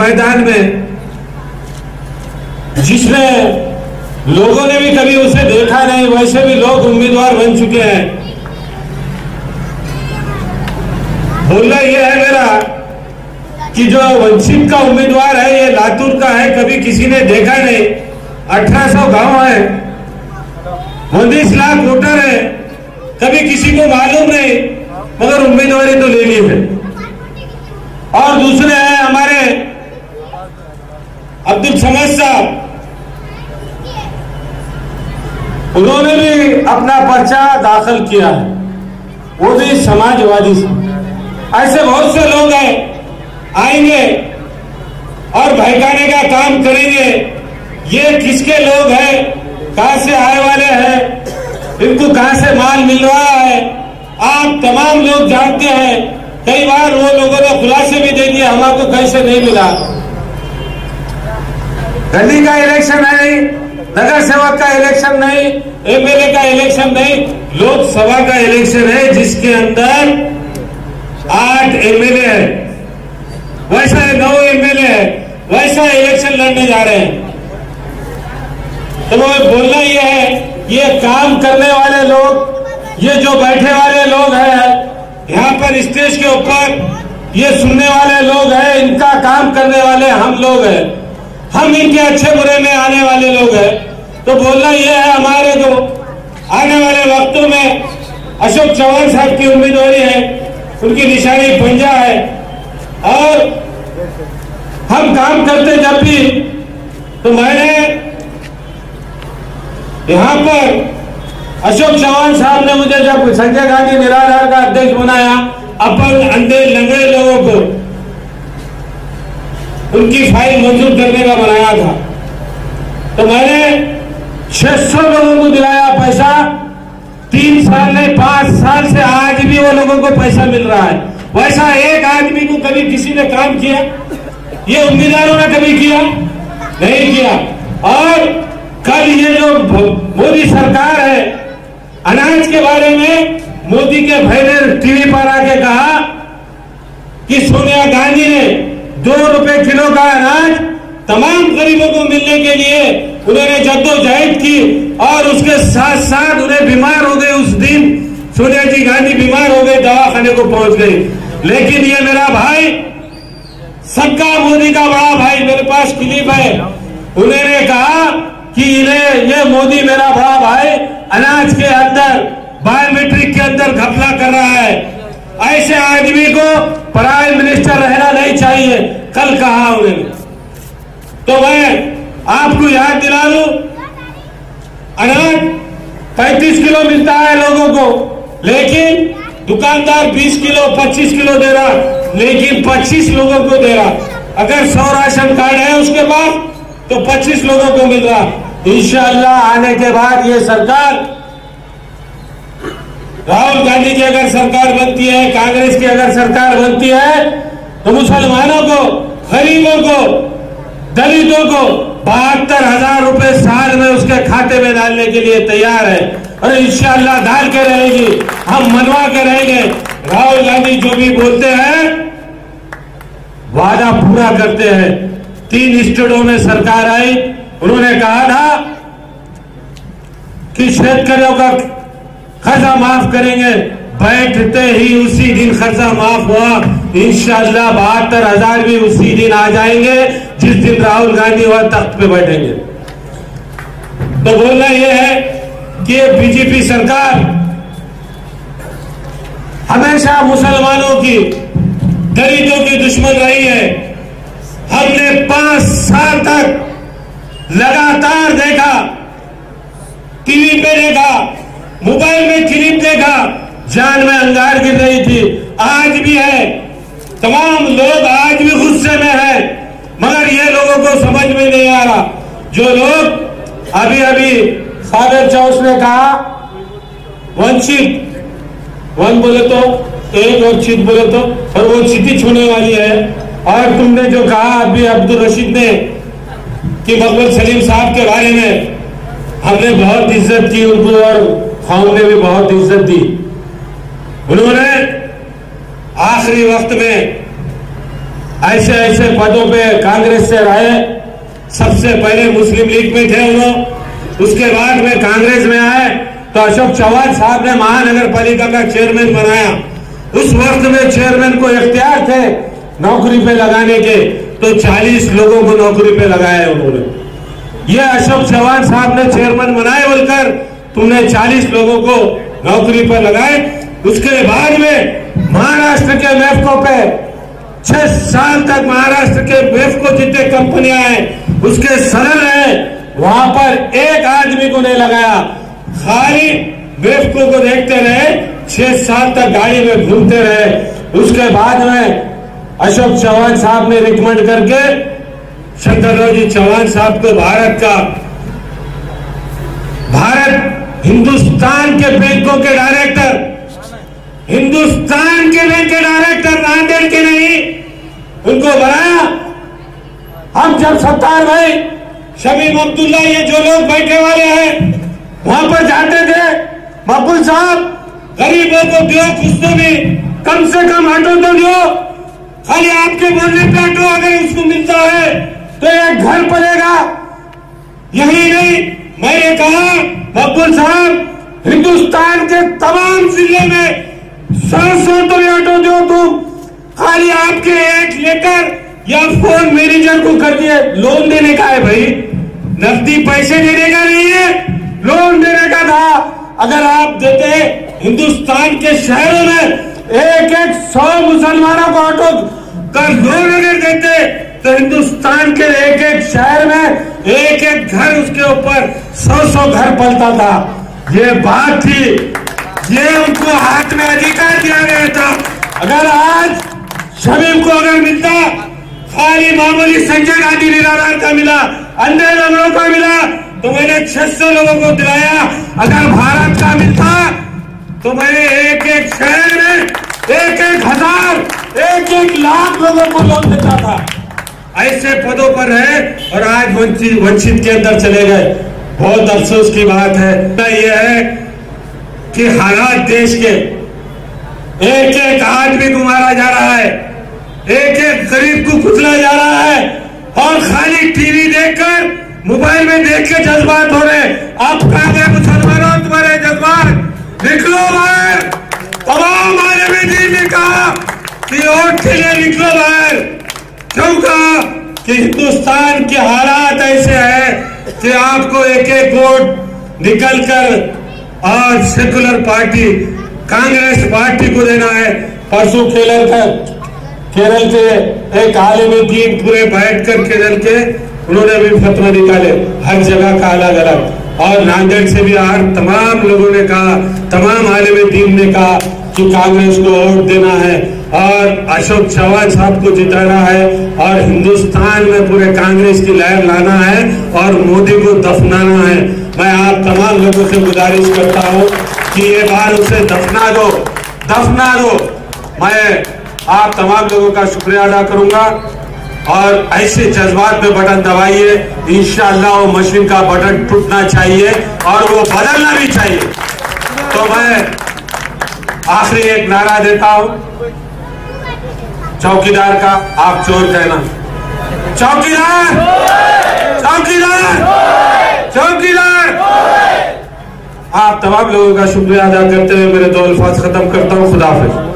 मैदान में, जिसमें लोगों ने भी कभी उसे देखा नहीं, वैसे भी लोग उम्मीदवार बन चुके हैं। बोलना यह है मेरा कि जो वंचित का उम्मीदवार है ये लातूर का है, कभी किसी ने देखा नहीं। 1800 गांव है, 19 लाख वोटर है, कभी किसी को मालूम नहीं, मगर उम्मीदवारी तो ले ली है। और दूसरे हैं हमारे अब्दुल समद साहब, उन्होंने भी अपना पर्चा दाखिल किया है, वो भी समाजवादी से। ऐसे बहुत से लोग हैं, आएंगे और बहकाने का काम करेंगे। ये किसके लोग हैं, कहां से आए वाले हैं, इनको कहां से माल मिल रहा है, आप तमाम लोग जानते हैं। कई बार वो लोगों ने खुलासे भी दे दिए हमको कैसे नहीं मिला। गली का इलेक्शन नहीं, नगर सेवक का इलेक्शन नहीं, एमएलए का इलेक्शन नहीं, लोकसभा का इलेक्शन है, जिसके अंदर 8 एमएलए है, वैसा 9 एमएलए है, वैसा इलेक्शन लड़ने जा रहे हैं। तो मैं बोलना यह है, ये काम करने वाले लोग, ये जो बैठे वाले लोग हैं यहाँ पर स्टेज के ऊपर, ये सुनने वाले लोग हैं, इनका काम करने वाले हम लोग हैं, हम इनके अच्छे बुरे में आने वाले लोग हैं। तो बोलना यह है, हमारे को आने वाले वक्तों में अशोक चौहान साहब की उम्मीदवारी है, उनकी निशानी पंजा है, और हम काम करते जब भी, तो मैंने यहाँ पर अशोक चौहान साहब ने मुझे जब संजय गांधी निराधार का अध्यक्ष बनाया, अपन अंधे लंगड़े लोगों को उनकी फाइल मंजूर करने का बनाया था, तो मैंने 600 लोगों को दिलाया पैसा। 3 साल नहीं, 5 साल से आज भी वो लोगों को पैसा मिल रहा है। वैसा एक आदमी को कभी किसी ने काम किया, ये उम्मीदवारों ने कभी किया नहीं किया। और कल ये जो मोदी सरकार है, अनाज के बारे में मोदी के भाई ने टीवी पर आके कहा कि सोनिया गांधी ने 2 रुपए किलो का अनाज तमाम गरीबों को मिलने के लिए उन्होंने जद्दोजहद की, और उसके साथ साथ उन्हें बीमार हो गए। उस दिन सोनिया जी गांधी बीमार हो गए, दवाखाने को पहुंच गई। लेकिन ये मेरा भाई, सबका मोदी का बड़ा भाई, मेरे पास क्लिप है, उन्होंने कहा कि ये मोदी मेरा बड़ा भाई अनाज के अंदर, बायोमेट्रिक के अंदर घपला कर रहा है। ऐसे आदमी को प्राइम मिनिस्टर रहना नहीं चाहिए, कल कहा उन्होंने। तो मैं आपको याद दिला दूं, अनाज 35 किलो मिलता है लोगों को, लेकिन दुकानदार 20 किलो 25 किलो दे रहा, लेकिन 25 लोगों को दे रहा। अगर 100 राशन कार्ड है उसके पास तो 25 लोगों को मिल रहा। इंशाअल्लाह आने के बाद ये सरकार, राहुल गांधी की अगर सरकार बनती है, कांग्रेस की अगर सरकार बनती है, तो मुसलमानों को, गरीबों को, दलितों को 72,000 रुपए साल में उसके खाते में डालने के लिए तैयार है, और इंशाअल्लाह डाल के रहेगी, हम मनवा के रहेंगे। राहुल गांधी जो भी बोलते हैं वादा पूरा करते हैं। 3 स्टेटों में सरकार आई, उन्होंने कहा था कि शेतकरियों का खर्चा माफ करेंगे, बैठते ही उसी दिन खर्चा माफ हुआ। इंशाअल्लाह 72,000 भी उसी दिन आ जाएंगे जिस दिन राहुल गांधी वहां तख्त पे बैठेंगे। तो बोलना यह है कि बीजेपी सरकार हमेशा मुसलमानों की, दलितों की दुश्मन रही है। हमने 5 साल तक लगातार देखा, टीवी पे देखा, मोबाइल में क्लिप देखा, जान में अंगार गिर रही थी, आज भी है। तमाम लोग आज भी गुस्से में है, मगर ये लोगों को समझ में नहीं आ रहा। जो लोग अभी सागर चौस ने कहा वंचित, वन बोले तो एक और चित बोले तो, और वो चिति छूने वाली है। और तुमने जो कहा अभी अब्दुल रशीद ने कि मकबूल सलीम साहब के बारे में, हमने बहुत इज्जत की उनको, और खाओं ने भी बहुत इज्जत दी। उन्होंने आखिरी वक्त में ऐसे ऐसे पदों पे कांग्रेस से रहे। सबसे पहले मुस्लिम लीग में थे वो, उसके बाद में कांग्रेस में आए तो अशोक चौहान साहब ने महानगर पालिका का चेयरमैन बनाया। उस वक्त में चेयरमैन को इख्तियार थे नौकरी पे लगाने के, तो 40 लोगों को नौकरी पे लगाया उन्होंने। ये अशोक चौहान साहब ने चेयरमैन बनाए बोलकर तुमने 40 लोगों को नौकरी पर लगाए। उसके बाद में महाराष्ट्र के मेफको पे 6 साल तक महाराष्ट्र के मेफको जितने कंपनियां हैं उसके सदर रहे, वहां पर एक आदमी को नहीं लगाया, खाली मेफको को देखते रहे, 6 साल तक गाड़ी में घूमते रहे। उसके बाद में अशोक चौहान साहब ने रिकमेंड करके शंकरराव जी चौहान साहब को भारत हिंदुस्तान के बैंकों के डायरेक्टर, हिंदुस्तान के बैंक के डायरेक्टर, नांदेड़ के नहीं, उनको बनाया। हम जब सत्तार भाई शमीम अब्दुल्ला ये जो लोग बैठे वाले हैं वहां पर जाते थे, मकबूल साहब गरीबों को दो, कुछ तो भी कम से कम ऑटो तो दो, खाली आपके बोलने पे ऑटो अगर उसको मिलता है तो एक घर पड़ेगा। यही नहीं, मैंने कहा मकबूल साहब हिंदुस्तान के तमाम जिले में 100 तो ऑटो दो तुम, खाली आपके एक लेटर या फोन मैनेजर को कर दिए। लोन देने का है भाई, नकदी पैसे देने का नहीं है, लोन देने का था। अगर आप देते हिंदुस्तान के शहरों में एक 100 मुसलमानों को ऑटो का लोन अगर देते तो हिंदुस्तान के एक शहर में एक घर, उसके ऊपर 100 घर पलता था। ये बात थी, ये उनको हाथ में अधिकार दिया गया था। अगर आज शमीम को अगर मिलता खाली मामूली संजय गांधी निराधार का मिला, अन्य लोगों का मिला, तो मैंने 600 लोगों को दिलाया। अगर भारत का मिलता तो मैंने एक शहर में 1,000 1 लाख लोगों को लोन देता था। ऐसे पदों पर है और आज वंचित के अंदर चले गए। बहुत अफसोस की बात है। यह है कि हालात देश के, एक आदमी को मारा जा रहा है, एक गरीब को कुचला जा रहा है, और खाली टीवी देखकर, मोबाइल में देख के जज्बात हो रहे। आप कहा गए मुसलमानों, तुम्हारे जज्बात निकलो बाहर। तमाम आलमी दीन ने कहा कि वोट के लिए निकलो बाहर। क्यों कहा कि हिंदुस्तान के हालात ऐसे हैं कि आपको एक वोट निकलकर और सेकुलर पार्टी कांग्रेस पार्टी को देना है। परसों केरल के एक आलिम दीन पूरे बैठकर केरल के उन्होंने भी फतवा निकाले, हर जगह का अलग अलग, और नांदेड़ से भी आज तमाम लोगों ने कहा, तमाम आलिम दीन ने कहा कि कांग्रेस को वोट देना है और अशोक चौहान साहब को जिताना है और हिंदुस्तान में पूरे कांग्रेस की लहर लाना है और मोदी को दफनाना है। मैं आप तमाम लोगों से गुजारिश करता हूं कि ये बार उसे दफना दो, दफना दो। मैं आप तमाम लोगों का शुक्रिया अदा करूंगा और ऐसे जज्बात में बटन दबाइए, इंशाअल्लाह वो मशीन का बटन टूटना चाहिए और वो बदलना भी चाहिए। तो मैं आखिरी एक नारा देता हूं चौकीदार का, आप चोर कहना, चौकीदार चौकीदार चौकीदार। आप तमाम लोगों का शुक्रिया अदा करते हुए मेरे 2 अल्फाज खत्म करता हूं। खुदा हाफिज।